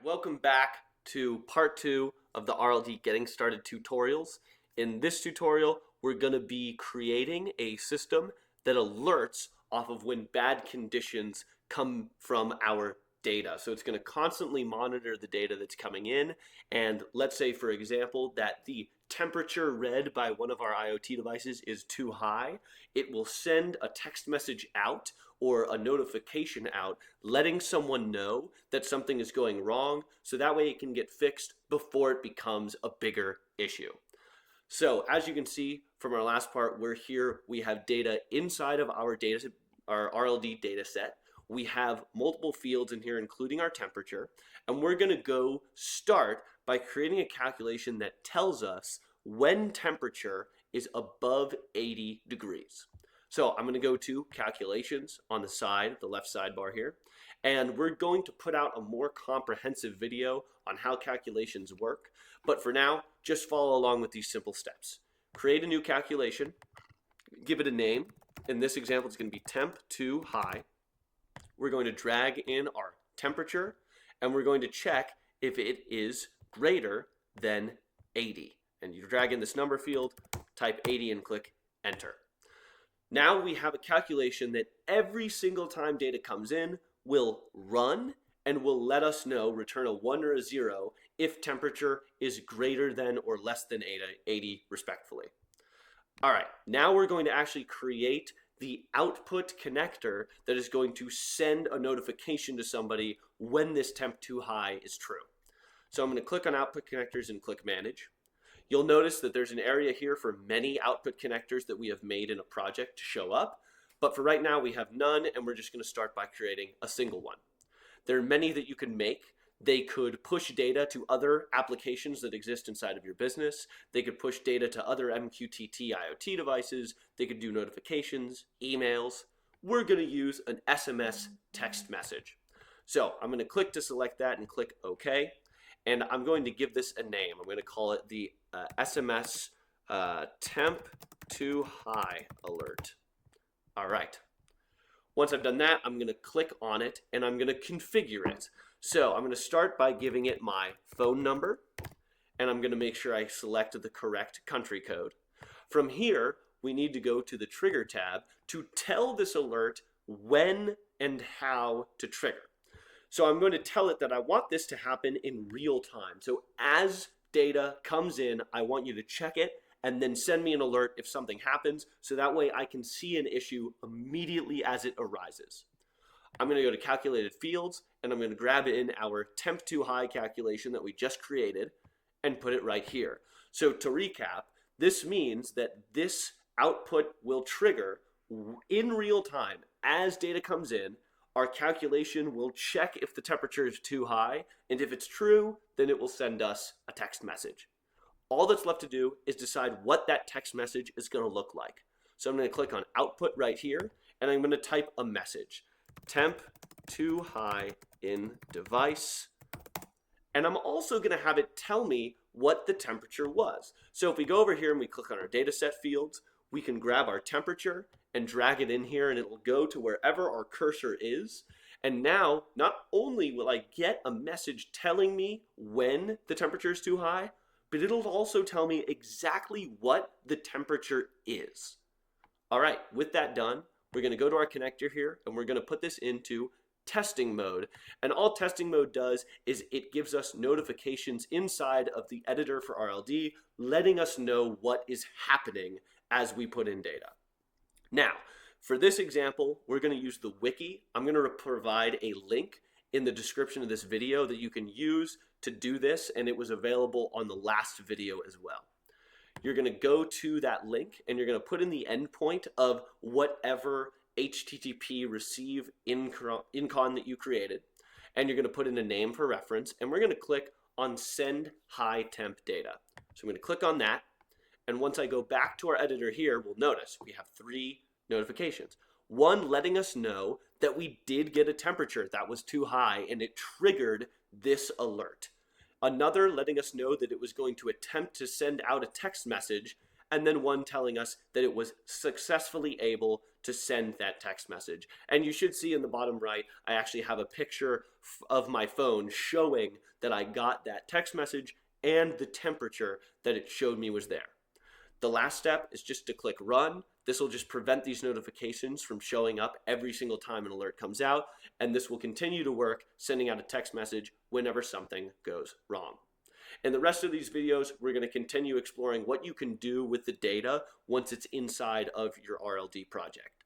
welcome back to part 2 of the RLD Getting Started tutorials. In this tutorial, we're going to be creating a system that alerts off of when bad conditions come from our data. So it's going to constantly monitor the data that's coming in, and let's say, for example, that the temperature read by one of our IoT devices is too high. It will send a text message out or a notification out letting someone know that something is going wrong, so that way it can get fixed before it becomes a bigger issue. So as you can see from our last part, we have data inside of our RLD data set. We have multiple fields in here, including our temperature, and we're going to go start by creating a calculation that tells us when temperature is above 80 degrees. So I'm going to go to calculations on the side, the left sidebar here, and we're going to put out a more comprehensive video on how calculations work. But for now, just follow along with these simple steps. Create a new calculation, give it a name. In this example, it's going to be temp too high. We're going to drag in our temperature, and we're going to check if it is greater than 80. And you drag in this number field, type 80 and click enter. Now we have a calculation that every single time data comes in will run and will let us know, return a 1 or a 0 if temperature is greater than or less than 80 respectively. All right, now we're going to actually create the output connector that is going to send a notification to somebody when this temp too high is true. So I'm going to click on output connectors and click manage. You'll notice that there's an area here for many output connectors that we have made in a project to show up, but for right now we have none, and we're just going to start by creating a single one. There are many that you can make. They could push data to other applications that exist inside of your business. They could push data to other MQTT IoT devices. They could do notifications, emails. We're going to use an SMS text message. So I'm going to click to select that and click OK. And I'm going to give this a name. I'm going to call it the SMS temp too high alert. All right. Once I've done that, I'm going to click on it and I'm going to configure it. So I'm going to start by giving it my phone number, and I'm going to make sure I select the correct country code. From here, we need to go to the trigger tab to tell this alert when and how to trigger. So I'm going to tell it that I want this to happen in real time. So as data comes in, I want you to check it and then send me an alert if something happens, so that way I can see an issue immediately as it arises. I'm going to go to calculated fields, and I'm going to grab in our temp too high calculation that we just created and put it right here. So to recap, this means that this output will trigger in real time as data comes in. Our calculation will check if the temperature is too high, and if it's true, then it will send us a text message. All that's left to do is decide what that text message is going to look like. So I'm going to click on output right here, and I'm going to type a message. Temp too high in device. And I'm also going to have it tell me what the temperature was. So if we go over here and we click on our dataset fields, we can grab our temperature and drag it in here, and it will go to wherever our cursor is. And now, not only will I get a message telling me when the temperature is too high, but it'll also tell me exactly what the temperature is. All right, with that done, we're going to go to our connector here, and we're going to put this into testing mode. And all testing mode does is it gives us notifications inside of the editor for RLD, letting us know what is happening as we put in data. Now, for this example, we're going to use the wiki. I'm going to provide a link in the description of this video that you can use to do this, and it was available on the last video as well. You're going to go to that link, and you're going to put in the endpoint of whatever HTTP receive incon that you created, and you're going to put in a name for reference, and we're going to click on send high temp data. So I'm going to click on that, and once I go back to our editor here, we'll notice we have 3 notifications. One letting us know that we did get a temperature that was too high, and it triggered this alert. Another letting us know that it was going to attempt to send out a text message and then one telling us that it was successfully able to send that text message. And you should see in the bottom right, I actually have a picture of my phone showing that I got that text message and the temperature that it showed me was there. The last step is just to click run. This will just prevent these notifications from showing up every single time an alert comes out, and this will continue to work, sending out a text message whenever something goes wrong. In the rest of these videos, we're going to continue exploring what you can do with the data once it's inside of your RLD project.